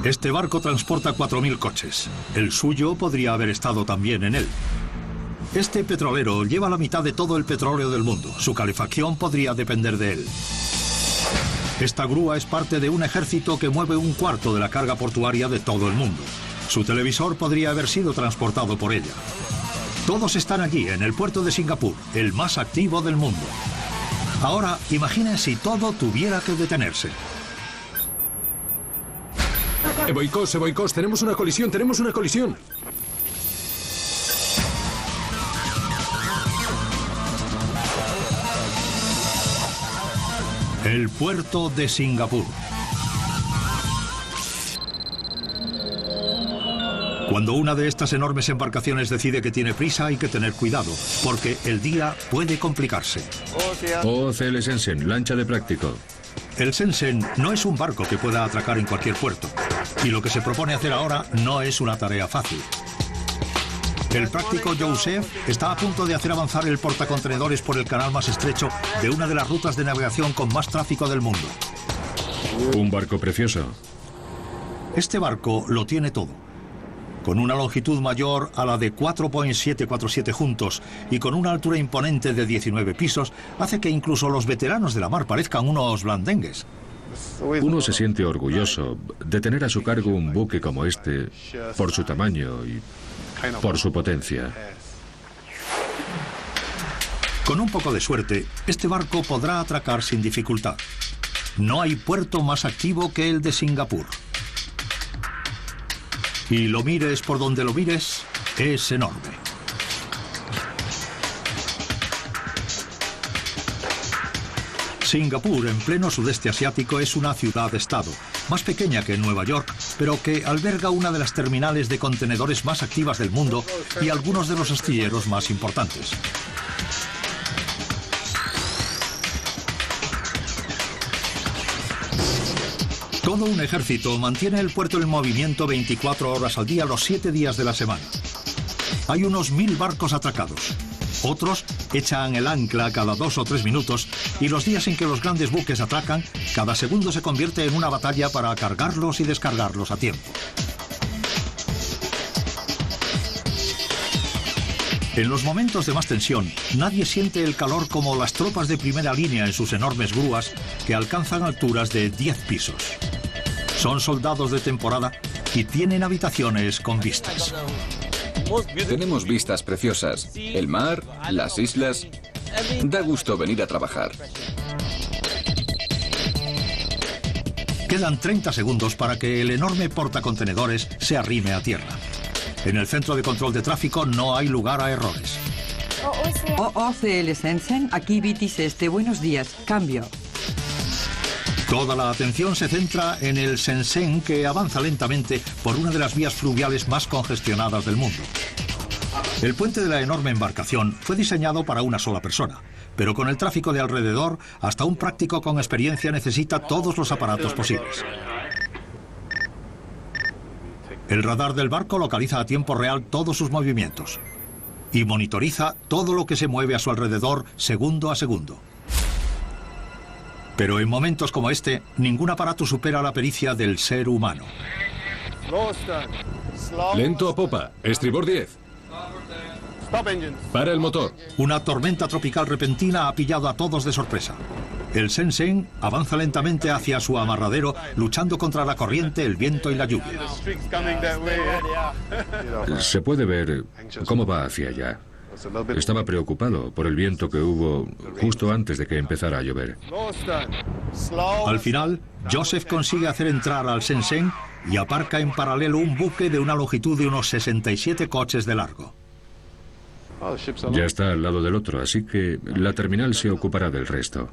Este barco transporta 4.000 coches. El suyo podría haber estado también en él. Este petrolero lleva la mitad de todo el petróleo del mundo. Su calefacción podría depender de él. Esta grúa es parte de un ejército que mueve un cuarto de la carga portuaria de todo el mundo. Su televisor podría haber sido transportado por ella. Todos están allí, en el puerto de Singapur, el más activo del mundo. Ahora, imaginen si todo tuviera que detenerse. Boicos, tenemos una colisión. El puerto de Singapur. Cuando una de estas enormes embarcaciones decide que tiene prisa, hay que tener cuidado, porque el día puede complicarse. OCL Shenzhen, lancha de práctico. El Shenzhen no es un barco que pueda atracar en cualquier puerto, y lo que se propone hacer ahora no es una tarea fácil. El práctico Joseph está a punto de hacer avanzar el portacontenedores por el canal más estrecho de una de las rutas de navegación con más tráfico del mundo. Un barco precioso. Este barco lo tiene todo. Con una longitud mayor a la de 4.747 juntos y con una altura imponente de 19 pisos, hace que incluso los veteranos de la mar parezcan unos blandengues. Uno se siente orgulloso de tener a su cargo un buque como este, por su tamaño y por su potencia. Con un poco de suerte, este barco podrá atracar sin dificultad. No hay puerto más activo que el de Singapur. Y lo mires por donde lo mires, es enorme. Singapur, en pleno sudeste asiático, es una ciudad-estado, más pequeña que Nueva York, pero que alberga una de las terminales de contenedores más activas del mundo y algunos de los astilleros más importantes. Todo un ejército mantiene el puerto en movimiento 24 horas al día, los 7 días de la semana. Hay unos 1000 barcos atracados. Otros echan el ancla cada 2 o 3 minutos y los días en que los grandes buques atracan, cada segundo se convierte en una batalla para cargarlos y descargarlos a tiempo. En los momentos de más tensión, nadie siente el calor como las tropas de primera línea en sus enormes grúas que alcanzan alturas de 10 pisos. Son soldados de temporada y tienen habitaciones con vistas. Tenemos vistas preciosas. El mar, las islas. Da gusto venir a trabajar. Quedan 30 segundos para que el enorme portacontenedores se arrime a tierra. En el centro de control de tráfico no hay lugar a errores. OCL Shenzhen, aquí Vitis Este, buenos días, cambio. Toda la atención se centra en el Shenzhen, que avanza lentamente por una de las vías fluviales más congestionadas del mundo. El puente de la enorme embarcación fue diseñado para una sola persona, pero con el tráfico de alrededor, hasta un práctico con experiencia necesita todos los aparatos posibles. El radar del barco localiza a tiempo real todos sus movimientos y monitoriza todo lo que se mueve a su alrededor segundo a segundo. Pero en momentos como este, ningún aparato supera la pericia del ser humano. Lento a popa, estribor 10. Para el motor. Una tormenta tropical repentina ha pillado a todos de sorpresa. El Shenzhen avanza lentamente hacia su amarradero, luchando contra la corriente, el viento y la lluvia. Se puede ver cómo va hacia allá. Estaba preocupado por el viento que hubo justo antes de que empezara a llover. Al final, Joseph consigue hacer entrar al Shenzhen y aparca en paralelo un buque de una longitud de unos 67 coches de largo. Ya está al lado del otro, así que la terminal se ocupará del resto.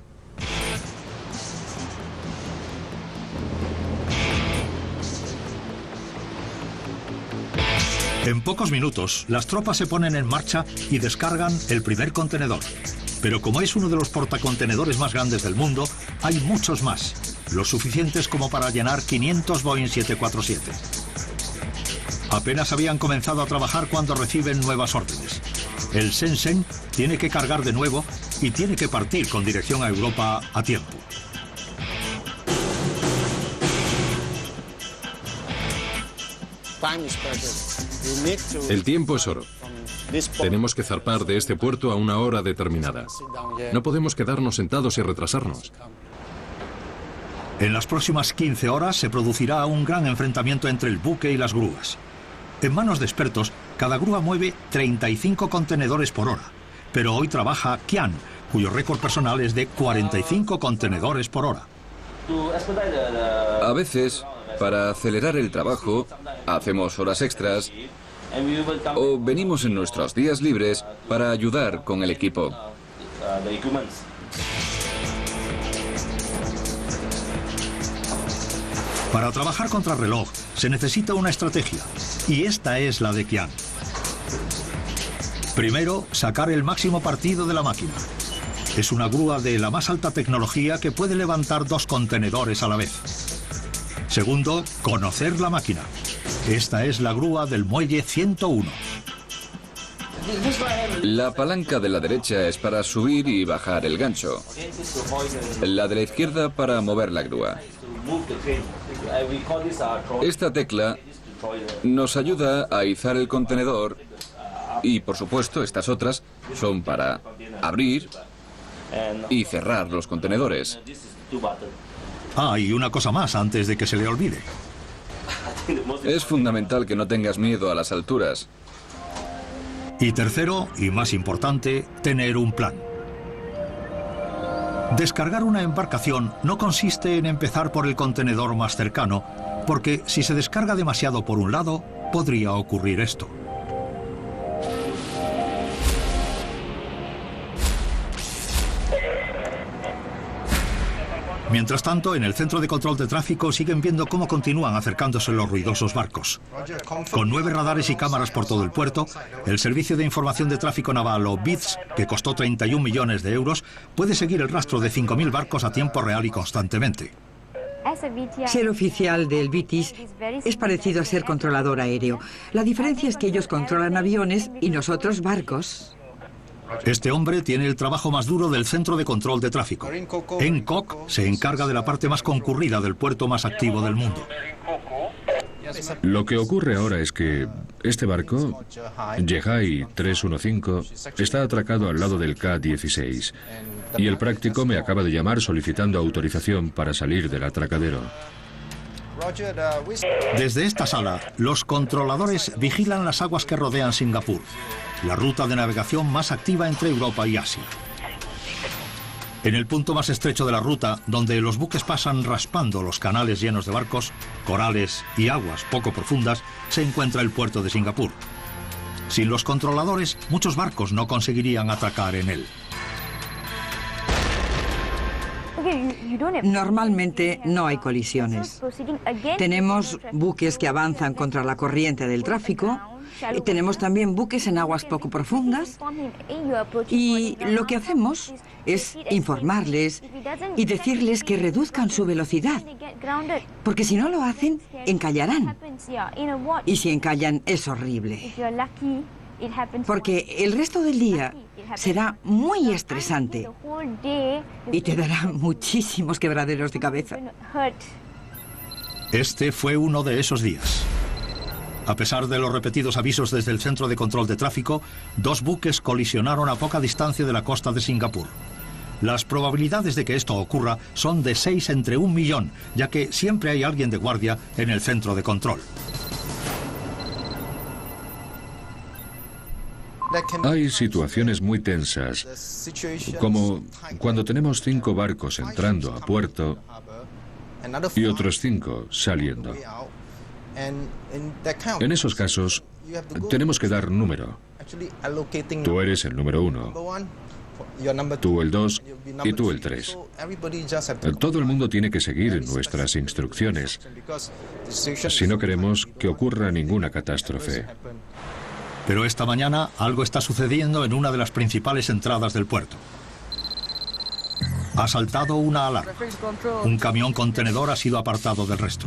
En pocos minutos, las tropas se ponen en marcha y descargan el primer contenedor. Pero como es uno de los portacontenedores más grandes del mundo, hay muchos más, lo suficientes como para llenar 500 Boeing 747. Apenas habían comenzado a trabajar cuando reciben nuevas órdenes. El Shenzhen tiene que cargar de nuevo y tiene que partir con dirección a Europa a tiempo. El tiempo es oro. Tenemos que zarpar de este puerto a una hora determinada. No podemos quedarnos sentados y retrasarnos. En las próximas 15 horas se producirá un gran enfrentamiento entre el buque y las grúas. En manos de expertos, cada grúa mueve 35 contenedores por hora. Pero hoy trabaja Kian, cuyo récord personal es de 45 contenedores por hora. A veces, para acelerar el trabajo, hacemos horas extras o venimos en nuestros días libres para ayudar con el equipo. Para trabajar contra reloj se necesita una estrategia, y esta es la de Kian. Primero, sacar el máximo partido de la máquina. Es una grúa de la más alta tecnología que puede levantar 2 contenedores a la vez. Segundo, conocer la máquina. Esta es la grúa del muelle 101. La palanca de la derecha es para subir y bajar el gancho. La de la izquierda para mover la grúa. Esta tecla nos ayuda a izar el contenedor y, por supuesto, estas otras son para abrir y cerrar los contenedores. Ah, y una cosa más antes de que se le olvide. Es fundamental que no tengas miedo a las alturas. Y tercero, y más importante, tener un plan. Descargar una embarcación no consiste en empezar por el contenedor más cercano, porque si se descarga demasiado por un lado, podría ocurrir esto. Mientras tanto, en el centro de control de tráfico siguen viendo cómo continúan acercándose los ruidosos barcos. Con 9 radares y cámaras por todo el puerto, el Servicio de Información de Tráfico Naval, o BITS, que costó 31 millones de euros, puede seguir el rastro de 5.000 barcos a tiempo real y constantemente. Ser oficial del BITS es parecido a ser controlador aéreo. La diferencia es que ellos controlan aviones y nosotros barcos. Este hombre tiene el trabajo más duro del centro de control de tráfico. En Kok se encarga de la parte más concurrida del puerto más activo del mundo. Lo que ocurre ahora es que este barco, Yehai 315, está atracado al lado del K-16 y el práctico me acaba de llamar solicitando autorización para salir del atracadero. Desde esta sala, los controladores vigilan las aguas que rodean Singapur, la ruta de navegación más activa entre Europa y Asia. En el punto más estrecho de la ruta, donde los buques pasan raspando los canales llenos de barcos, corales y aguas poco profundas, se encuentra el puerto de Singapur. Sin los controladores, muchos barcos no conseguirían atracar en él. Normalmente no hay colisiones. Tenemos buques que avanzan contra la corriente del tráfico. Y tenemos también buques en aguas poco profundas. Y lo que hacemos es informarles y decirles que reduzcan su velocidad. Porque si no lo hacen, encallarán. Y si encallan, es horrible. Porque el resto del día será muy estresante y te dará muchísimos quebraderos de cabeza. Este fue uno de esos días. A pesar de los repetidos avisos desde el centro de control de tráfico, 2 buques colisionaron a poca distancia de la costa de Singapur. Las probabilidades de que esto ocurra son de 6 entre 1 millón, ya que siempre hay alguien de guardia en el centro de control. Hay situaciones muy tensas, como cuando tenemos 5 barcos entrando a puerto y otros 5 saliendo. En esos casos, tenemos que dar número. Tú eres el número 1, tú el 2 y tú el 3. Todo el mundo tiene que seguir nuestras instrucciones si no queremos que ocurra ninguna catástrofe. Pero esta mañana algo está sucediendo en una de las principales entradas del puerto. Ha saltado una alarma. Un camión contenedor ha sido apartado del resto.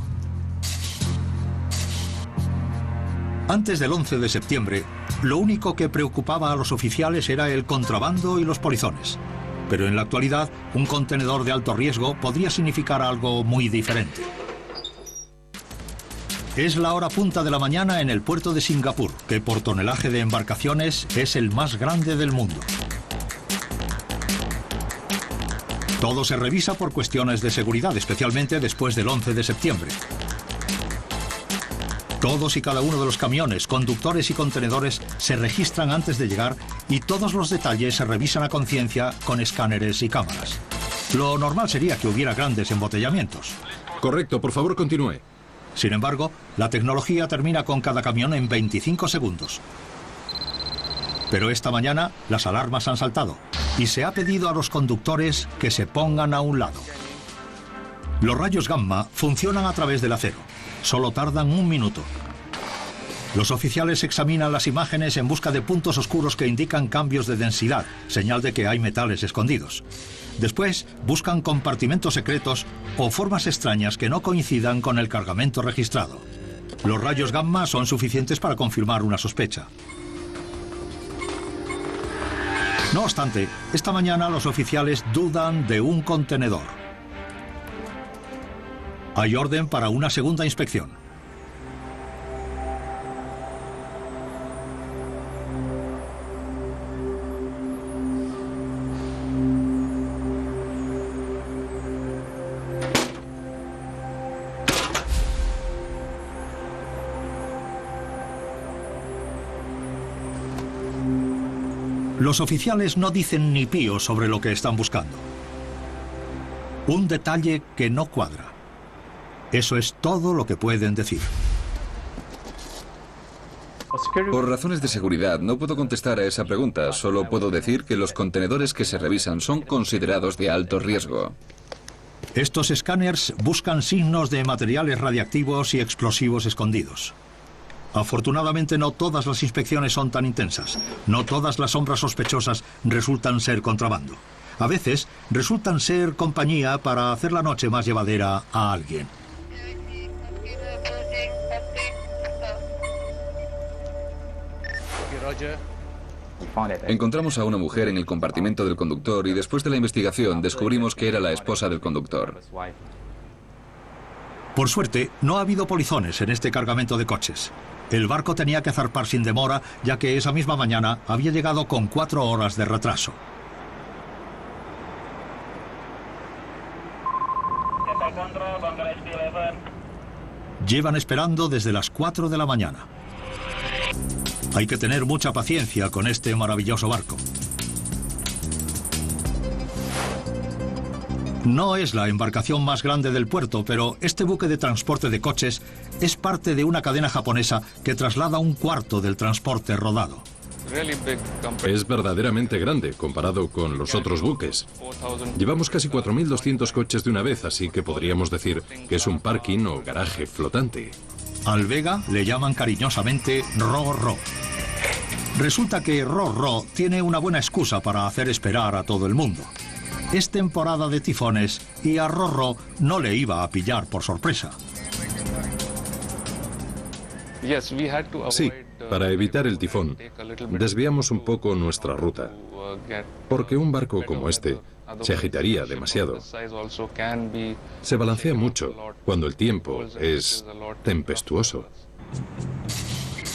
Antes del 11 de septiembre, lo único que preocupaba a los oficiales era el contrabando y los polizones. Pero en la actualidad, un contenedor de alto riesgo podría significar algo muy diferente. Es la hora punta de la mañana en el puerto de Singapur, que por tonelaje de embarcaciones es el más grande del mundo. Todo se revisa por cuestiones de seguridad, especialmente después del 11 de septiembre. Todos y cada uno de los camiones, conductores y contenedores se registran antes de llegar y todos los detalles se revisan a conciencia con escáneres y cámaras. Lo normal sería que hubiera grandes embotellamientos. Correcto, por favor, continúe. Sin embargo, la tecnología termina con cada camión en 25 segundos. Pero esta mañana las alarmas han saltado y se ha pedido a los conductores que se pongan a un lado. Los rayos gamma funcionan a través del acero. Solo tardan 1 minuto. Los oficiales examinan las imágenes en busca de puntos oscuros que indican cambios de densidad, señal de que hay metales escondidos. Después, buscan compartimentos secretos o formas extrañas que no coincidan con el cargamento registrado. Los rayos gamma son suficientes para confirmar una sospecha. No obstante, esta mañana los oficiales dudan de un contenedor. Hay orden para una segunda inspección. Los oficiales no dicen ni pío sobre lo que están buscando. Un detalle que no cuadra. Eso es todo lo que pueden decir. Por razones de seguridad no puedo contestar a esa pregunta. Solo puedo decir que los contenedores que se revisan son considerados de alto riesgo. Estos escáneres buscan signos de materiales radiactivos y explosivos escondidos. Afortunadamente no todas las inspecciones son tan intensas. No todas las sombras sospechosas resultan ser contrabando. A veces resultan ser compañía para hacer la noche más llevadera a alguien. Encontramos a una mujer en el compartimento del conductor y después de la investigación descubrimos que era la esposa del conductor. Por suerte, no ha habido polizones en este cargamento de coches. El barco tenía que zarpar sin demora, ya que esa misma mañana había llegado con 4 horas de retraso. Llevan esperando desde las 4 de la mañana. Hay que tener mucha paciencia con este maravilloso barco. No es la embarcación más grande del puerto, pero este buque de transporte de coches es parte de una cadena japonesa que traslada 1/4 del transporte rodado. Es verdaderamente grande comparado con los otros buques. Llevamos casi 4.200 coches de una vez, así que podríamos decir que es un parking o garaje flotante. Al Vega le llaman cariñosamente Ro-Ro. Resulta que Ro-Ro tiene una buena excusa para hacer esperar a todo el mundo. Es temporada de tifones y a Ro-Ro no le iba a pillar por sorpresa. Sí, para evitar el tifón, desviamos un poco nuestra ruta, porque un barco como este se agitaría demasiado. Se balancea mucho cuando el tiempo es tempestuoso.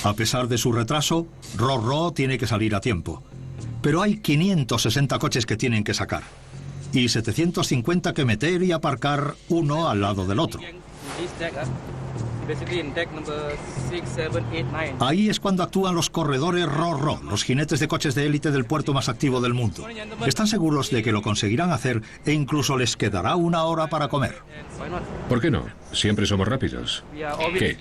A pesar de su retraso, Ro-Ro tiene que salir a tiempo. Pero hay 560 coches que tienen que sacar y 750 que meter y aparcar uno al lado del otro. Ahí es cuando actúan los corredores Ro-Ro, los jinetes de coches de élite del puerto más activo del mundo. Están seguros de que lo conseguirán hacer e incluso les quedará 1 hora para comer. ¿Por qué no? Siempre somos rápidos. ¿Qué?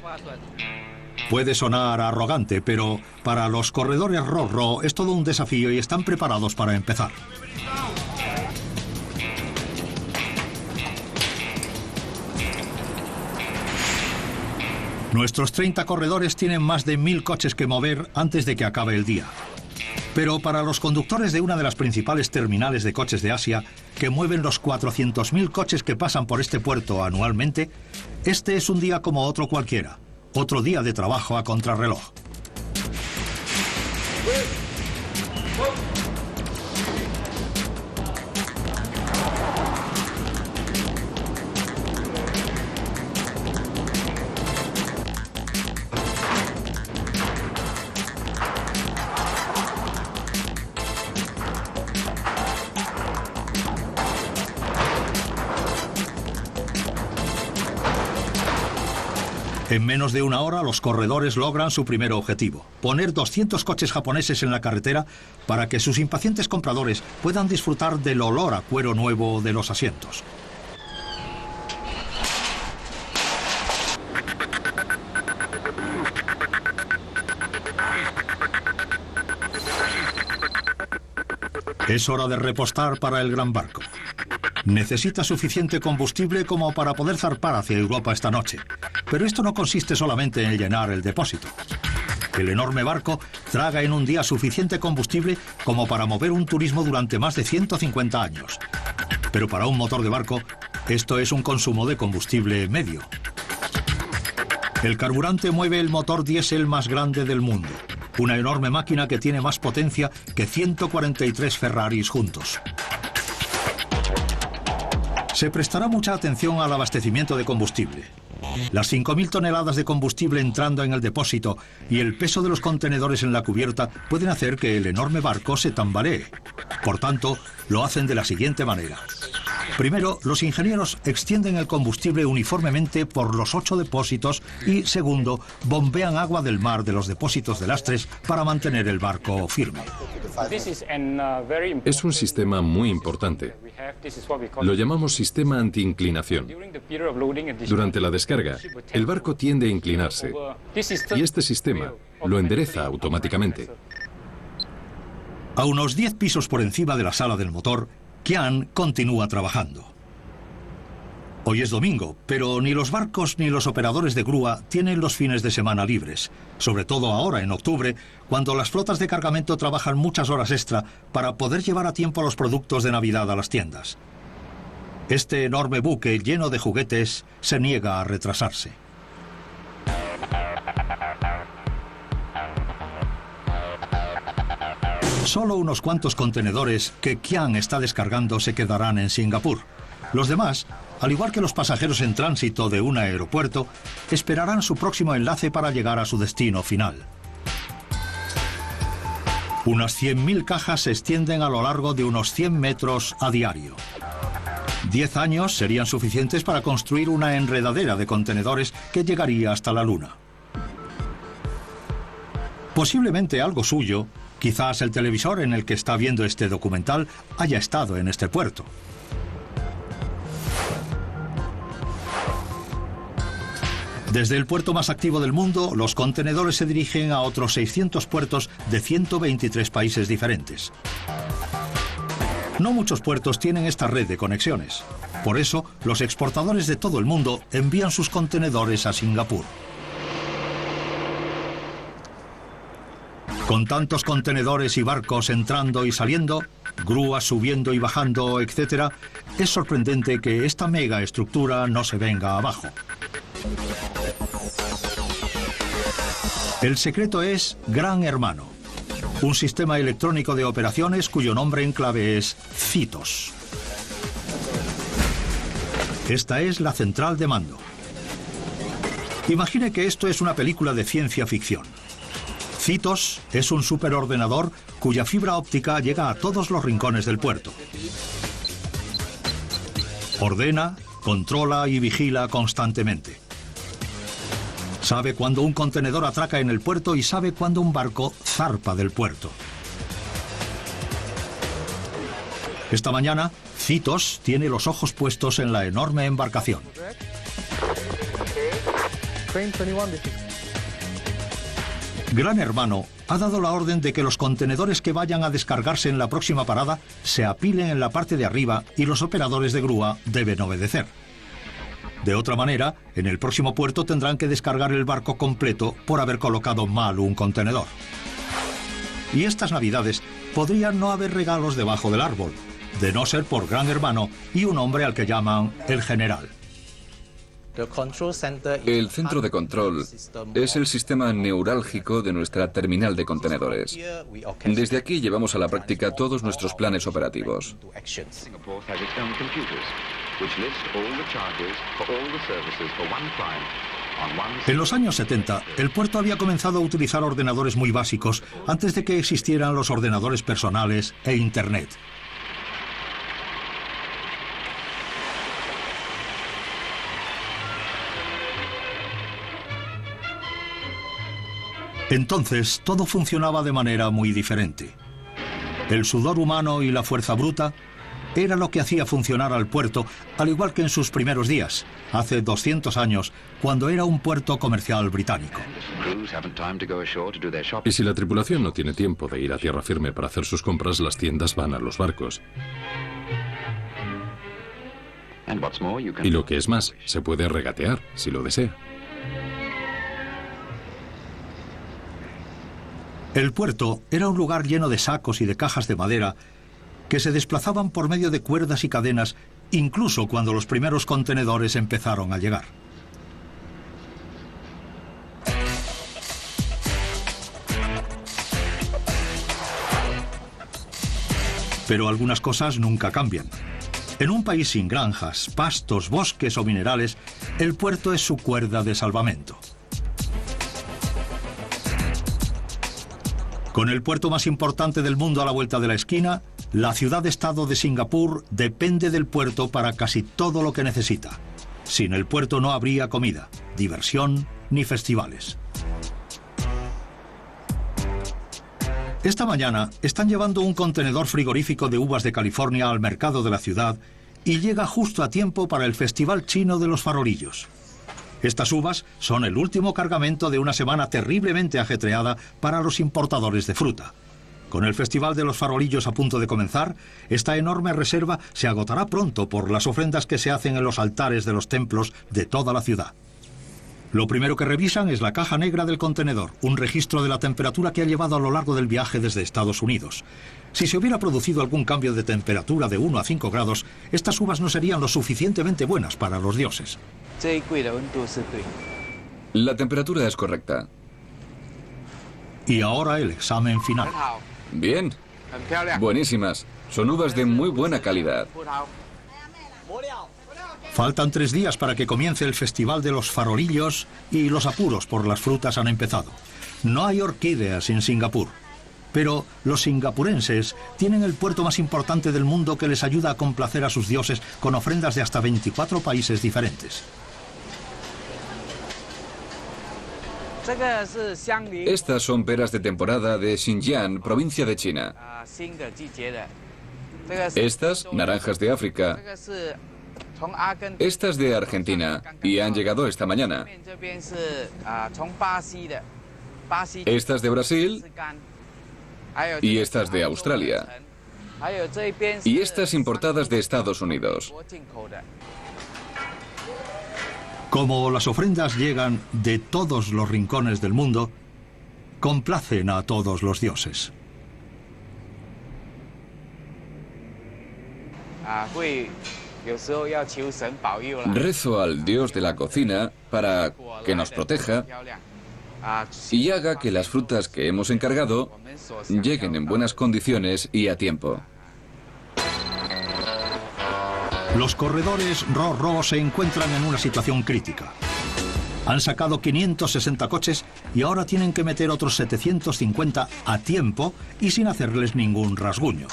Puede sonar arrogante, pero para los corredores Ro-Ro es todo un desafío y están preparados para empezar. Nuestros 30 corredores tienen más de 1000 coches que mover antes de que acabe el día. Pero para los conductores de una de las principales terminales de coches de Asia, que mueven los 400.000 coches que pasan por este puerto anualmente, este es un día como otro cualquiera. Otro día de trabajo a contrarreloj. En menos de una hora, los corredores logran su primer objetivo: poner 200 coches japoneses en la carretera para que sus impacientes compradores puedan disfrutar del olor a cuero nuevo de los asientos. Es hora de repostar para el gran barco. Necesita suficiente combustible como para poder zarpar hacia Europa esta noche. Pero esto no consiste solamente en llenar el depósito. El enorme barco traga en un día suficiente combustible como para mover un turismo durante más de 150 años. Pero para un motor de barco, esto es un consumo de combustible medio. El carburante mueve el motor diésel más grande del mundo. Una enorme máquina que tiene más potencia que 143 Ferraris juntos. Se prestará mucha atención al abastecimiento de combustible. Las 5.000 toneladas de combustible entrando en el depósito y el peso de los contenedores en la cubierta pueden hacer que el enorme barco se tambalee. Por tanto, lo hacen de la siguiente manera. Primero, los ingenieros extienden el combustible uniformemente por los 8 depósitos y, segundo, bombean agua del mar de los depósitos de lastres para mantener el barco firme. Es un sistema muy importante. Lo llamamos sistema anti-inclinación. Durante la descarga, el barco tiende a inclinarse y este sistema lo endereza automáticamente. A unos 10 pisos por encima de la sala del motor, Qian continúa trabajando. Hoy es domingo, pero ni los barcos ni los operadores de grúa tienen los fines de semana libres, sobre todo ahora en octubre, cuando las flotas de cargamento trabajan muchas horas extra para poder llevar a tiempo los productos de Navidad a las tiendas. Este enorme buque lleno de juguetes se niega a retrasarse. Solo unos cuantos contenedores que Qian está descargando se quedarán en Singapur. Los demás, al igual que los pasajeros en tránsito de un aeropuerto, esperarán su próximo enlace para llegar a su destino final. Unas 100.000 cajas se extienden a lo largo de unos 100 metros a diario. 10 años serían suficientes para construir una enredadera de contenedores que llegaría hasta la Luna. Posiblemente algo suyo, quizás el televisor en el que está viendo este documental, haya estado en este puerto. Desde el puerto más activo del mundo, los contenedores se dirigen a otros 600 puertos de 123 países diferentes. No muchos puertos tienen esta red de conexiones. Por eso, los exportadores de todo el mundo envían sus contenedores a Singapur. Con tantos contenedores y barcos entrando y saliendo, grúas subiendo y bajando, etc., es sorprendente que esta mega estructura no se venga abajo. El secreto es Gran Hermano, un sistema electrónico de operaciones cuyo nombre en clave es CITOS. Esta es la central de mando. Imagine que esto es una película de ciencia ficción. CITOS es un superordenador cuya fibra óptica llega a todos los rincones del puerto. Ordena, controla y vigila constantemente. Sabe cuándo un contenedor atraca en el puerto y sabe cuándo un barco zarpa del puerto. Esta mañana, CITOS tiene los ojos puestos en la enorme embarcación. Gran Hermano ha dado la orden de que los contenedores que vayan a descargarse en la próxima parada se apilen en la parte de arriba y los operadores de grúa deben obedecer. De otra manera, en el próximo puerto tendrán que descargar el barco completo por haber colocado mal un contenedor. Y estas Navidades podrían no haber regalos debajo del árbol, de no ser por Gran Hermano y un hombre al que llaman el General. El centro de control es el sistema neurálgico de nuestra terminal de contenedores. Desde aquí llevamos a la práctica todos nuestros planes operativos. En los años 70, el puerto había comenzado a utilizar ordenadores muy básicos antes de que existieran los ordenadores personales e Internet. Entonces, todo funcionaba de manera muy diferente. El sudor humano y la fuerza bruta era lo que hacía funcionar al puerto, al igual que en sus primeros días, hace 200 años, cuando era un puerto comercial británico. Y si la tripulación no tiene tiempo de ir a tierra firme para hacer sus compras, las tiendas van a los barcos. Y lo que es más, se puede regatear, si lo desea. El puerto era un lugar lleno de sacos y de cajas de madera que se desplazaban por medio de cuerdas y cadenas, incluso cuando los primeros contenedores empezaron a llegar. Pero algunas cosas nunca cambian. En un país sin granjas, pastos, bosques o minerales, el puerto es su cuerda de salvamento. Con el puerto más importante del mundo a la vuelta de la esquina, la ciudad-estado de Singapur depende del puerto para casi todo lo que necesita. Sin el puerto no habría comida, diversión ni festivales. Esta mañana están llevando un contenedor frigorífico de uvas de California al mercado de la ciudad y llega justo a tiempo para el Festival Chino de los Farolillos. Estas uvas son el último cargamento de una semana terriblemente ajetreada para los importadores de fruta. Con el Festival de los Farolillos a punto de comenzar, esta enorme reserva se agotará pronto por las ofrendas que se hacen en los altares de los templos de toda la ciudad. Lo primero que revisan es la caja negra del contenedor, un registro de la temperatura que ha llevado a lo largo del viaje desde Estados Unidos. Si se hubiera producido algún cambio de temperatura de 1 a 5 grados, estas uvas no serían lo suficientemente buenas para los dioses. La temperatura es correcta. Y ahora el examen final. Bien. Buenísimas. Son uvas de muy buena calidad. Faltan 3 días para que comience el Festival de los Farolillos y los apuros por las frutas han empezado. No hay orquídeas en Singapur, pero los singapurenses tienen el puerto más importante del mundo que les ayuda a complacer a sus dioses con ofrendas de hasta 24 países diferentes. Estas son peras de temporada de Xinjiang, provincia de China. Estas, naranjas de África. Estas de Argentina y han llegado esta mañana. Estas de Brasil y estas de Australia. Y estas importadas de Estados Unidos. Como las ofrendas llegan de todos los rincones del mundo, complacen a todos los dioses. Rezo al dios de la cocina para que nos proteja y haga que las frutas que hemos encargado lleguen en buenas condiciones y a tiempo. Los corredores Ro-Ro se encuentran en una situación crítica. Han sacado 560 coches y ahora tienen que meter otros 750 a tiempo y sin hacerles ningún rasguño.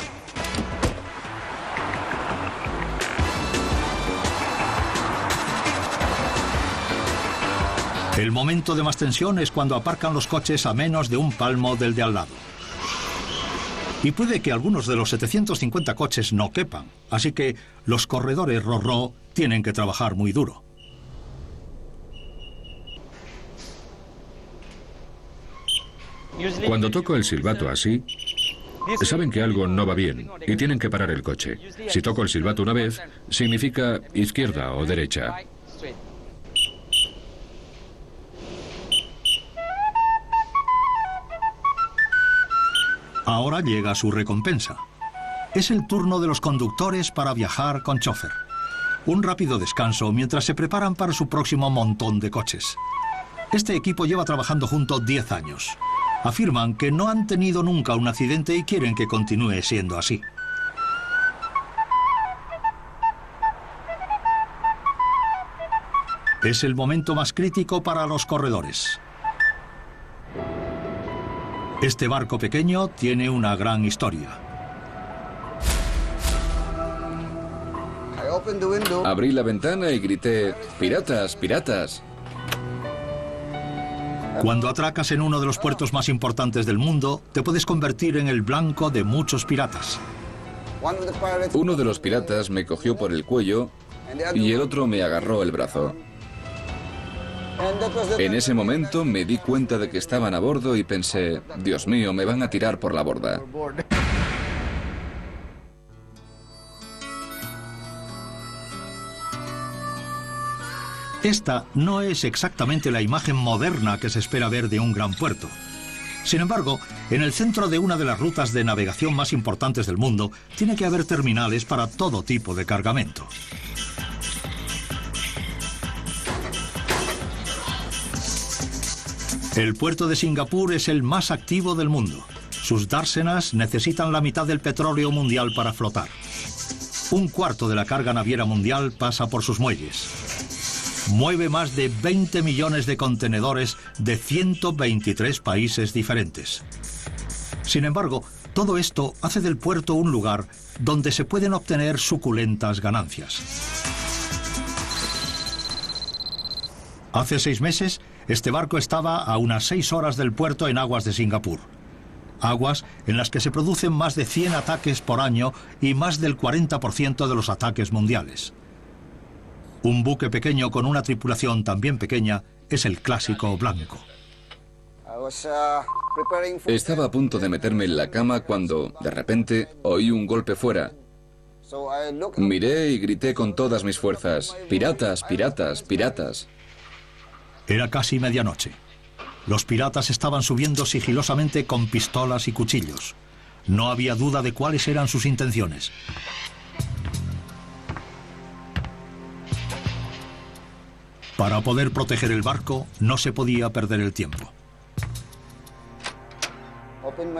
El momento de más tensión es cuando aparcan los coches a menos de un palmo del de al lado. Y puede que algunos de los 750 coches no quepan, así que los corredores Ro-Ro tienen que trabajar muy duro. Cuando toco el silbato así, saben que algo no va bien y tienen que parar el coche. Si toco el silbato una vez, significa izquierda o derecha. Ahora llega su recompensa. Es el turno de los conductores para viajar con chofer. Un rápido descanso mientras se preparan para su próximo montón de coches. Este equipo lleva trabajando juntos 10 años. Afirman que no han tenido nunca un accidente y quieren que continúe siendo así. Es el momento más crítico para los corredores. Este barco pequeño tiene una gran historia. Abrí la ventana y grité: ¡Piratas, piratas! Cuando atracas en uno de los puertos más importantes del mundo, te puedes convertir en el blanco de muchos piratas. Uno de los piratas me cogió por el cuello y el otro me agarró el brazo. En ese momento me di cuenta de que estaban a bordo y pensé, Dios mío, me van a tirar por la borda. Esta no es exactamente la imagen moderna que se espera ver de un gran puerto. Sin embargo, en el centro de una de las rutas de navegación más importantes del mundo, tiene que haber terminales para todo tipo de cargamento. El puerto de Singapur es el más activo del mundo. Sus dársenas necesitan la mitad del petróleo mundial para flotar. Un cuarto de la carga naviera mundial pasa por sus muelles. Mueve más de 20 millones de contenedores de 123 países diferentes. Sin embargo, todo esto hace del puerto un lugar donde se pueden obtener suculentas ganancias. Hace 6 meses, este barco estaba a unas 6 horas del puerto en aguas de Singapur. Aguas en las que se producen más de 100 ataques por año y más del 40% de los ataques mundiales. Un buque pequeño con una tripulación también pequeña es el clásico blanco. Estaba a punto de meterme en la cama cuando, de repente, oí un golpe fuera. Miré y grité con todas mis fuerzas, ¡piratas, piratas, piratas! Era casi medianoche. Los piratas estaban subiendo sigilosamente con pistolas y cuchillos. No había duda de cuáles eran sus intenciones. Para poder proteger el barco, no se podía perder el tiempo.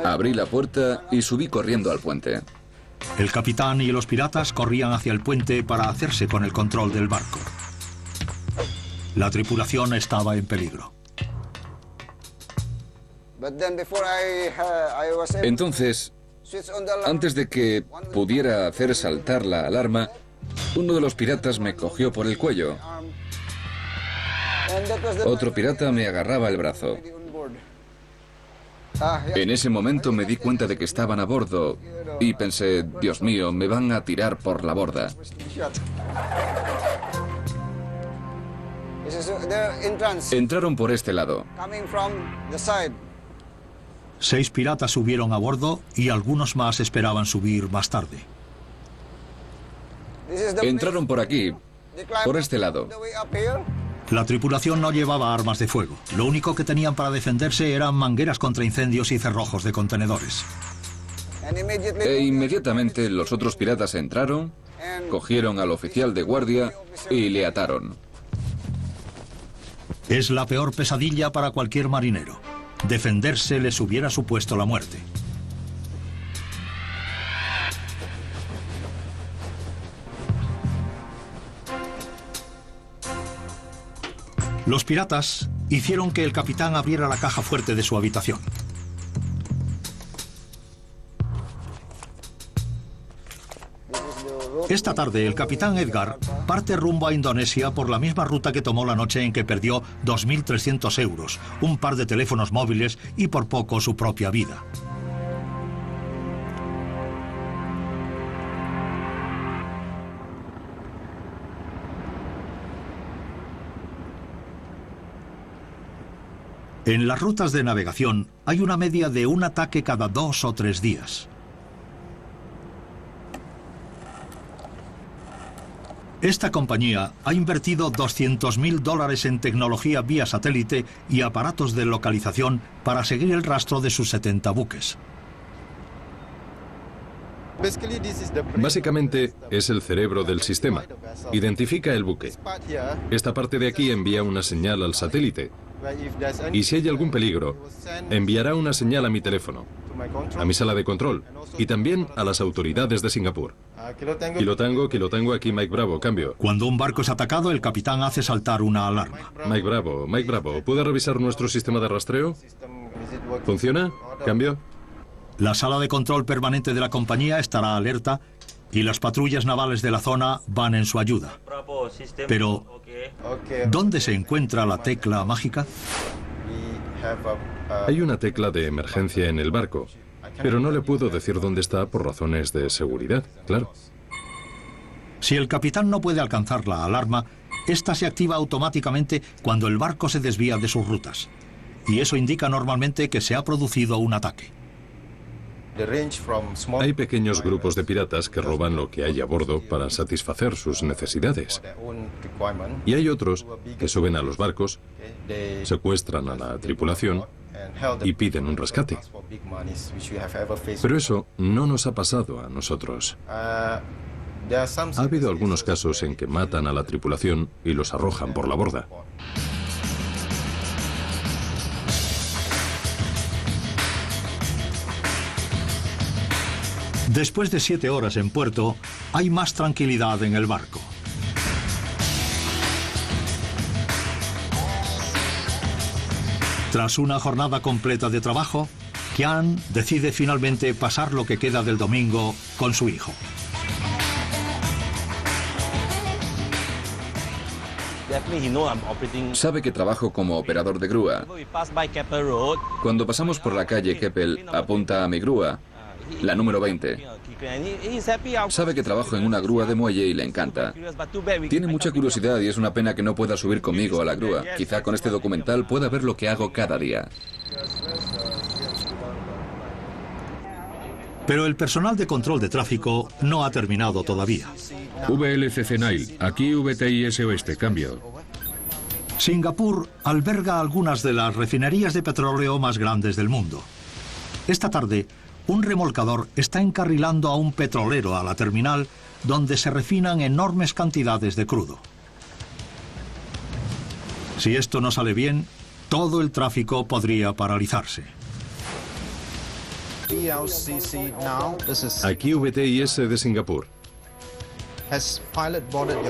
Abrí la puerta y subí corriendo al puente. El capitán y los piratas corrían hacia el puente para hacerse con el control del barco. La tripulación estaba en peligro. Entonces, antes de que pudiera hacer saltar la alarma, uno de los piratas me cogió por el cuello. Otro pirata me agarraba el brazo. En ese momento me di cuenta de que estaban a bordo y pensé, Dios mío, me van a tirar por la borda. Entraron por este lado. 6 piratas subieron a bordo y algunos más esperaban subir más tarde. Entraron por aquí, por este lado. La tripulación no llevaba armas de fuego. Lo único que tenían para defenderse eran mangueras contra incendios y cerrojos de contenedores. E inmediatamente los otros piratas entraron, cogieron al oficial de guardia y le ataron. Es la peor pesadilla para cualquier marinero. Defenderse les hubiera supuesto la muerte. Los piratas hicieron que el capitán abriera la caja fuerte de su habitación. Esta tarde, el capitán Edgar parte rumbo a Indonesia por la misma ruta que tomó la noche en que perdió 2.300 euros, un par de teléfonos móviles y por poco su propia vida. En las rutas de navegación hay una media de un ataque cada 2 o 3 días. Esta compañía ha invertido $200.000 en tecnología vía satélite y aparatos de localización para seguir el rastro de sus 70 buques. Básicamente es el cerebro del sistema. Identifica el buque. Esta parte de aquí envía una señal al satélite. Y si hay algún peligro, enviará una señal a mi teléfono, a mi sala de control y también a las autoridades de Singapur. Kilo Tango, aquí Mike Bravo, cambio. Cuando un barco es atacado, el capitán hace saltar una alarma. Mike Bravo, ¿puede revisar nuestro sistema de rastreo? ¿Funciona? Cambio. La sala de control permanente de la compañía estará alerta y las patrullas navales de la zona van en su ayuda. Pero, ¿dónde se encuentra la tecla mágica? Hay una tecla de emergencia en el barco, pero no le puedo decir dónde está por razones de seguridad, claro. Si el capitán no puede alcanzar la alarma, esta se activa automáticamente cuando el barco se desvía de sus rutas. Y eso indica normalmente que se ha producido un ataque. Hay pequeños grupos de piratas que roban lo que hay a bordo para satisfacer sus necesidades. Y hay otros que suben a los barcos, secuestran a la tripulación y piden un rescate. Pero eso no nos ha pasado a nosotros. Ha habido algunos casos en que matan a la tripulación y los arrojan por la borda. Después de 7 horas en puerto, hay más tranquilidad en el barco. Tras una jornada completa de trabajo, Kian decide finalmente pasar lo que queda del domingo con su hijo. Sabe que trabajo como operador de grúa. Cuando pasamos por la calle Keppel, apunta a mi grúa, la número 20. Sabe que trabajo en una grúa de muelle y le encanta. Tiene mucha curiosidad y es una pena que no pueda subir conmigo a la grúa. Quizá con este documental pueda ver lo que hago cada día. Pero el personal de control de tráfico no ha terminado todavía. VLCC Nile, aquí VTIS Oeste, cambio. Singapur alberga algunas de las refinerías de petróleo más grandes del mundo. Esta tarde, un remolcador está encarrilando a un petrolero a la terminal donde se refinan enormes cantidades de crudo. Si esto no sale bien, todo el tráfico podría paralizarse. Aquí VTIS de Singapur.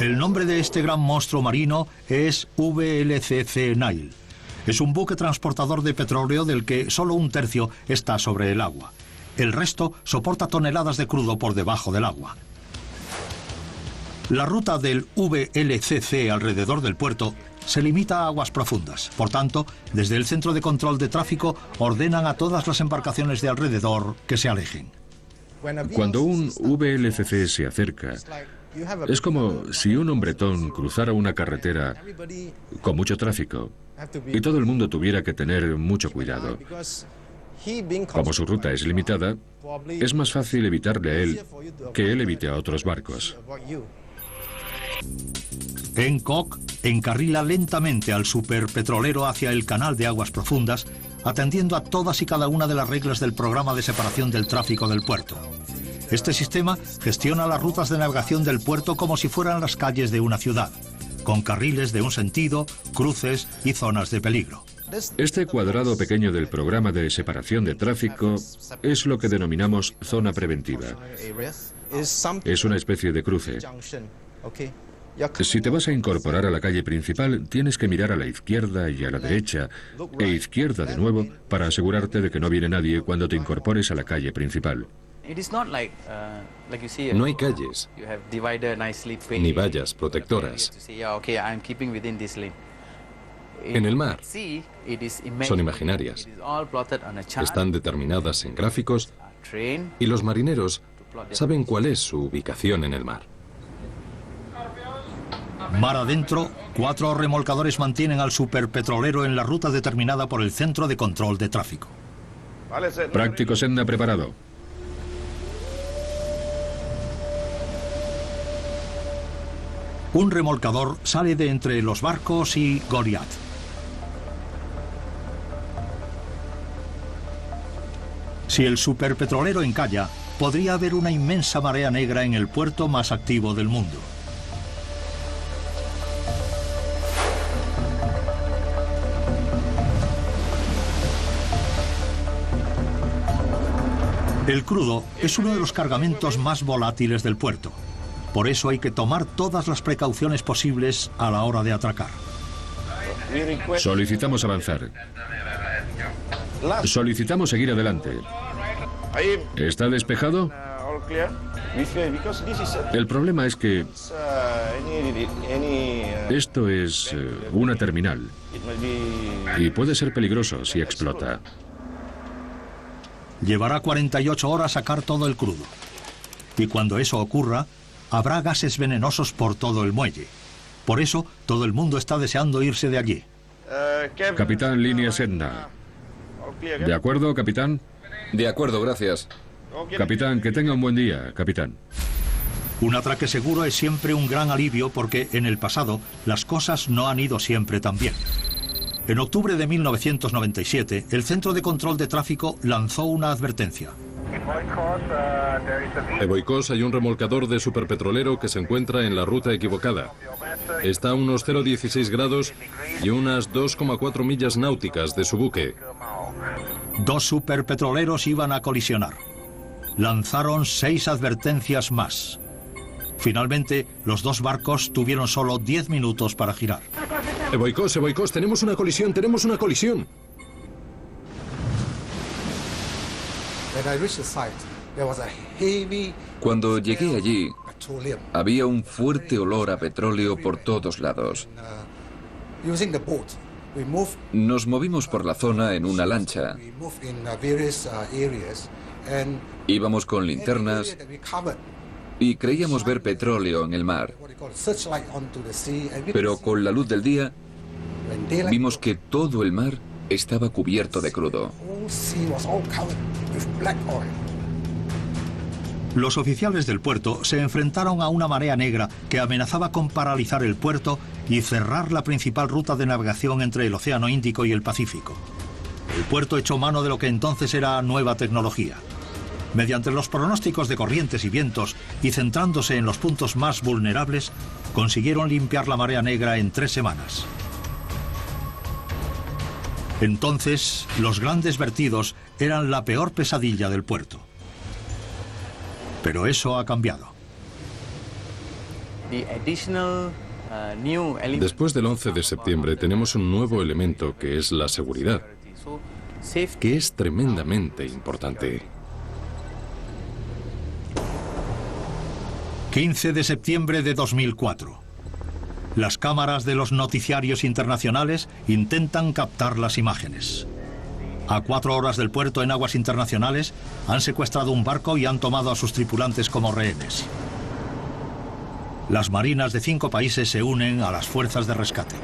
El nombre de este gran monstruo marino es VLCC Nile. Es un buque transportador de petróleo del que solo 1/3 está sobre el agua. El resto soporta toneladas de crudo por debajo del agua. La ruta del VLCC alrededor del puerto se limita a aguas profundas. Por tanto, desde el centro de control de tráfico ordenan a todas las embarcaciones de alrededor que se alejen. Cuando un VLCC se acerca, es como si un hombretón cruzara una carretera con mucho tráfico y todo el mundo tuviera que tener mucho cuidado. Como su ruta es limitada, es más fácil evitarle a él que él evite a otros barcos. Hancock encarrila lentamente al superpetrolero hacia el canal de aguas profundas, atendiendo a todas y cada una de las reglas del programa de separación del tráfico del puerto. Este sistema gestiona las rutas de navegación del puerto como si fueran las calles de una ciudad, con carriles de un sentido, cruces y zonas de peligro. Este cuadrado pequeño del programa de separación de tráfico es lo que denominamos zona preventiva. Es una especie de cruce. Si te vas a incorporar a la calle principal, tienes que mirar a la izquierda y a la derecha, e izquierda de nuevo, para asegurarte de que no viene nadie cuando te incorpores a la calle principal. No hay calles, ni vallas protectoras. En el mar, son imaginarias. Están determinadas en gráficos y los marineros saben cuál es su ubicación en el mar. Mar adentro, 4 remolcadores mantienen al superpetrolero en la ruta determinada por el centro de control de tráfico. Práctico Senna preparado. Un remolcador sale de entre los barcos y Goliath. Si el superpetrolero encalla, podría haber una inmensa marea negra en el puerto más activo del mundo. El crudo es uno de los cargamentos más volátiles del puerto. Por eso hay que tomar todas las precauciones posibles a la hora de atracar. Solicitamos avanzar. Solicitamos seguir adelante. ¿Está despejado? El problema es que Esto es una terminal y puede ser peligroso si explota. Llevará 48 horas sacar todo el crudo. Y cuando eso ocurra, habrá gases venenosos por todo el muelle. Por eso, todo el mundo está deseando irse de allí. Capitán, línea Sedna. ¿De acuerdo, capitán? De acuerdo, gracias. Capitán, que tenga un buen día, capitán. Un atraque seguro es siempre un gran alivio porque en el pasado las cosas no han ido siempre tan bien. En octubre de 1997, el Centro de Control de Tráfico lanzó una advertencia. En Boicós hay un remolcador de superpetrolero que se encuentra en la ruta equivocada. Está a unos 0,16 grados y unas 2,4 millas náuticas de su buque. 2 superpetroleros iban a colisionar. Lanzaron 6 advertencias más. Finalmente, los 2 barcos tuvieron solo 10 minutos para girar. Boicós, tenemos una colisión, tenemos una colisión. Cuando llegué allí, había un fuerte olor a petróleo por todos lados. Nos movimos por la zona en una lancha. Íbamos con linternas y creíamos ver petróleo en el mar. Pero con la luz del día, vimos que todo el mar estaba cubierto de crudo. Los oficiales del puerto se enfrentaron a una marea negra que amenazaba con paralizar el puerto y cerrar la principal ruta de navegación entre el Océano Índico y el Pacífico. El puerto echó mano de lo que entonces era nueva tecnología. Mediante los pronósticos de corrientes y vientos y centrándose en los puntos más vulnerables, consiguieron limpiar la marea negra en 3 semanas. Entonces, los grandes vertidos eran la peor pesadilla del puerto. Pero eso ha cambiado. Después del 11 de septiembre tenemos un nuevo elemento que es la seguridad, que es tremendamente importante. 15 de septiembre de 2004. Las cámaras de los noticiarios internacionales intentan captar las imágenes. A 4 horas del puerto en aguas internacionales han secuestrado un barco y han tomado a sus tripulantes como rehenes. Las marinas de 5 países se unen a las fuerzas de rescate.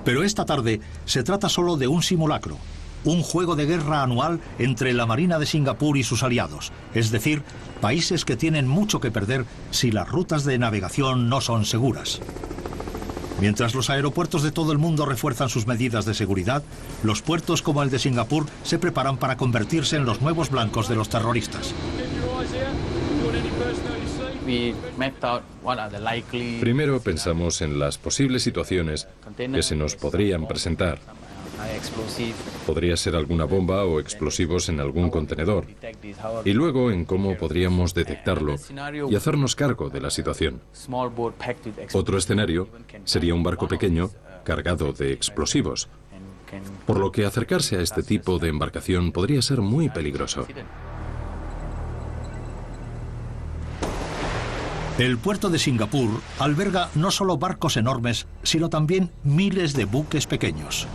Pero esta tarde se trata solo de un simulacro, un juego de guerra anual entre la Marina de Singapur y sus aliados, es decir, países que tienen mucho que perder si las rutas de navegación no son seguras. Mientras los aeropuertos de todo el mundo refuerzan sus medidas de seguridad, los puertos como el de Singapur se preparan para convertirse en los nuevos blancos de los terroristas. Primero pensamos en las posibles situaciones que se nos podrían presentar. Podría ser alguna bomba o explosivos en algún contenedor. Y luego en cómo podríamos detectarlo y hacernos cargo de la situación. Otro escenario sería un barco pequeño cargado de explosivos, por lo que acercarse a este tipo de embarcación podría ser muy peligroso. El puerto de Singapur alberga no solo barcos enormes, sino también miles de buques pequeños.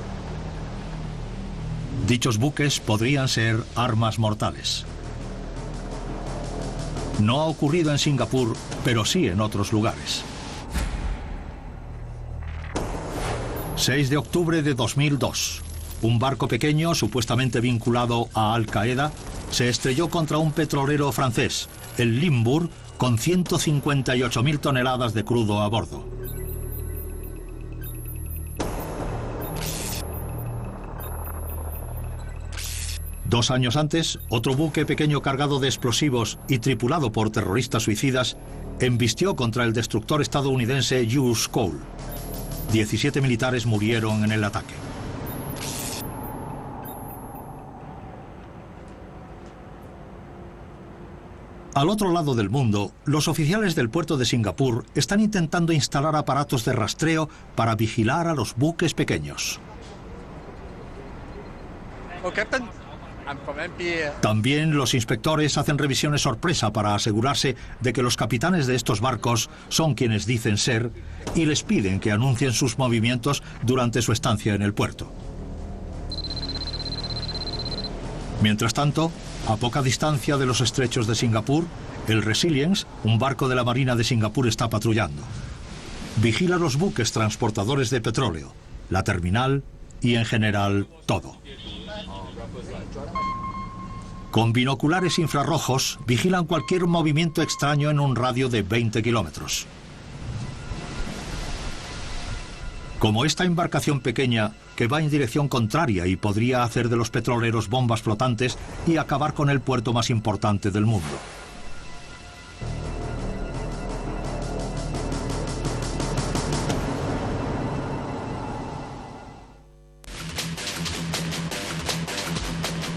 Dichos buques podrían ser armas mortales. No ha ocurrido en Singapur, pero sí en otros lugares. 6 de octubre de 2002. Un barco pequeño, supuestamente vinculado a Al-Qaeda, se estrelló contra un petrolero francés, el Limburg, con 158.000 toneladas de crudo a bordo. Dos años antes, otro buque pequeño cargado de explosivos y tripulado por terroristas suicidas embistió contra el destructor estadounidense U.S. Cole. 17 militares murieron en el ataque. Al otro lado del mundo, los oficiales del puerto de Singapur están intentando instalar aparatos de rastreo para vigilar a los buques pequeños. También los inspectores hacen revisiones sorpresa para asegurarse de que los capitanes de estos barcos son quienes dicen ser y les piden que anuncien sus movimientos durante su estancia en el puerto. Mientras tanto, a poca distancia de los estrechos de Singapur, el Resilience, un barco de la Marina de Singapur, está patrullando. Vigila los buques transportadores de petróleo, la terminal y, en general, todo. Con binoculares infrarrojos, vigilan cualquier movimiento extraño en un radio de 20 kilómetros. Como esta embarcación pequeña que va en dirección contraria y podría hacer de los petroleros bombas flotantes y acabar con el puerto más importante del mundo.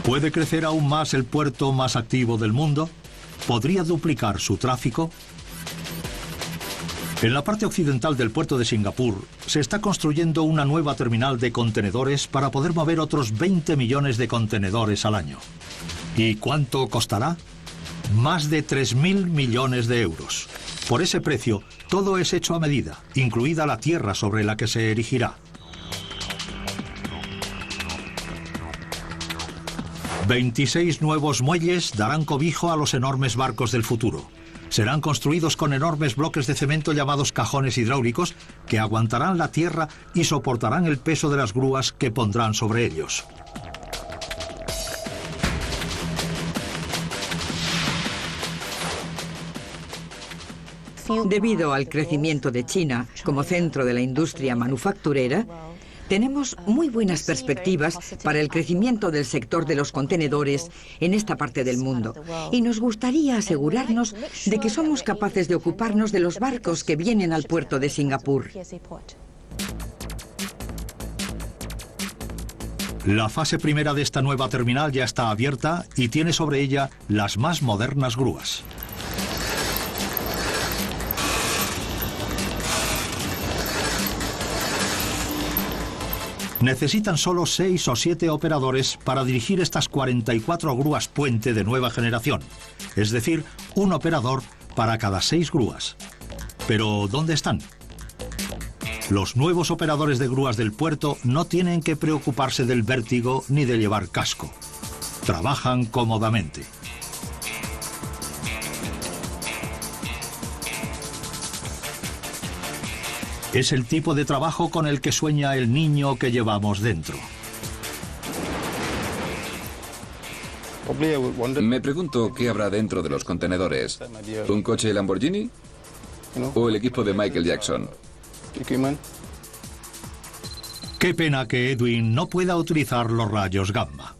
¿Puede crecer aún más el puerto más activo del mundo? ¿Podría duplicar su tráfico? En la parte occidental del puerto de Singapur se está construyendo una nueva terminal de contenedores para poder mover otros 20 millones de contenedores al año. ¿Y cuánto costará? Más de 3.000 millones de euros. Por ese precio, todo es hecho a medida, incluida la tierra sobre la que se erigirá. 26 nuevos muelles darán cobijo a los enormes barcos del futuro. Serán construidos con enormes bloques de cemento llamados cajones hidráulicos que aguantarán la tierra y soportarán el peso de las grúas que pondrán sobre ellos. Debido al crecimiento de China como centro de la industria manufacturera, tenemos muy buenas perspectivas para el crecimiento del sector de los contenedores en esta parte del mundo y nos gustaría asegurarnos de que somos capaces de ocuparnos de los barcos que vienen al puerto de Singapur. La fase primera de esta nueva terminal ya está abierta y tiene sobre ella las más modernas grúas. Necesitan solo 6 o 7 operadores para dirigir estas 44 grúas puente de nueva generación, es decir, un operador para cada 6 grúas. Pero, ¿dónde están? Los nuevos operadores de grúas del puerto no tienen que preocuparse del vértigo ni de llevar casco. Trabajan cómodamente. Es el tipo de trabajo con el que sueña el niño que llevamos dentro. Me pregunto qué habrá dentro de los contenedores. ¿Un coche Lamborghini? ¿O el equipo de Michael Jackson? Qué pena que Edwin no pueda utilizar los rayos gamma.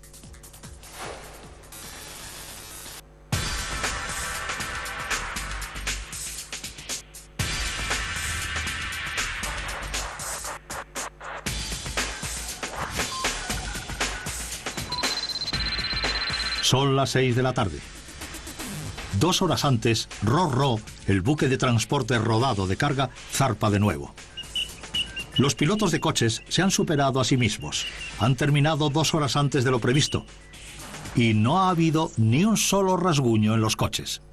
Son las 6 de la tarde. 2 horas antes, Ro-Ro, el buque de transporte rodado de carga, zarpa de nuevo. Los pilotos de coches se han superado a sí mismos. Han terminado 2 horas antes de lo previsto. Y no ha habido ni un solo rasguño en los coches.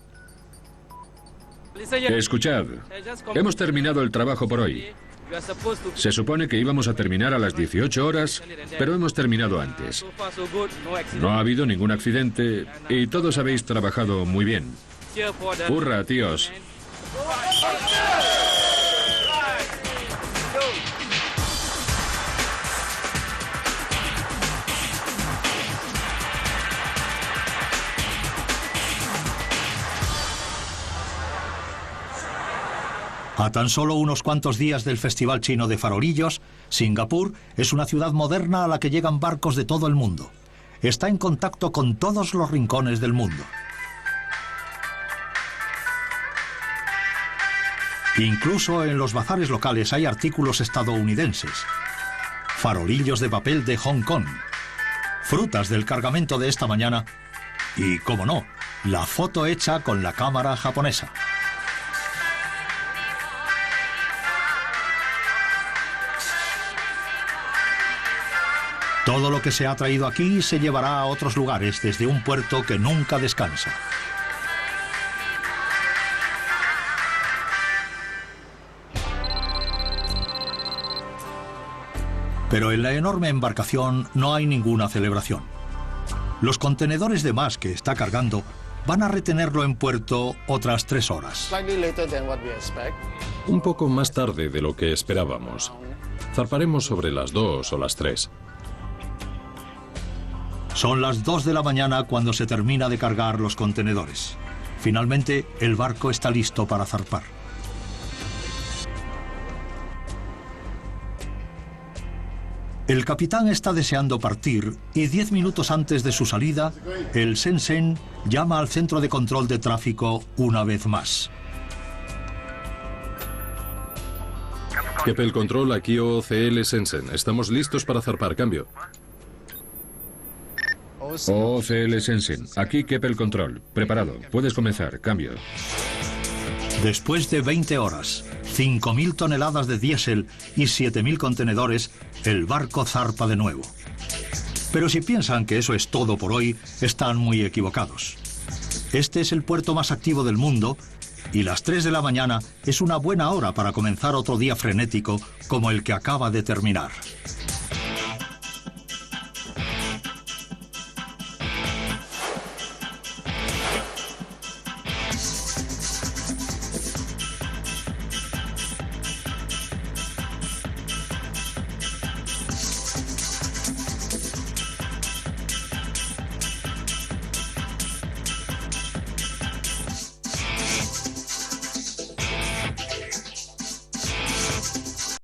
Escuchad, hemos terminado el trabajo por hoy. Se supone que íbamos a terminar a las 18 horas, pero hemos terminado antes. No ha habido ningún accidente y todos habéis trabajado muy bien. ¡Hurra, tíos! A tan solo unos cuantos días del Festival Chino de Farolillos, Singapur es una ciudad moderna a la que llegan barcos de todo el mundo. Está en contacto con todos los rincones del mundo. Incluso en los bazares locales hay artículos estadounidenses. Farolillos de papel de Hong Kong, frutas del cargamento de esta mañana y, cómo no, la foto hecha con la cámara japonesa. Todo lo que se ha traído aquí se llevará a otros lugares desde un puerto que nunca descansa. Pero en la enorme embarcación no hay ninguna celebración. Los contenedores de más que está cargando van a retenerlo en puerto otras 3 horas. Un poco más tarde de lo que esperábamos. Zarparemos sobre las 2 o las 3. Son las 2 de la mañana cuando se termina de cargar los contenedores. Finalmente, el barco está listo para zarpar. El capitán está deseando partir y 10 minutos antes de su salida, el Shenzhen llama al centro de control de tráfico una vez más. Keppel Control, aquí OOCL Shenzhen. Estamos listos para zarpar. Cambio. OOCL Shenzhen, aquí Keppel Control. Preparado. Puedes comenzar. Cambio. Después de 20 horas, 5.000 toneladas de diésel y 7.000 contenedores, el barco zarpa de nuevo. Pero si piensan que eso es todo por hoy, están muy equivocados. Este es el puerto más activo del mundo y las 3 de la mañana es una buena hora para comenzar otro día frenético como el que acaba de terminar.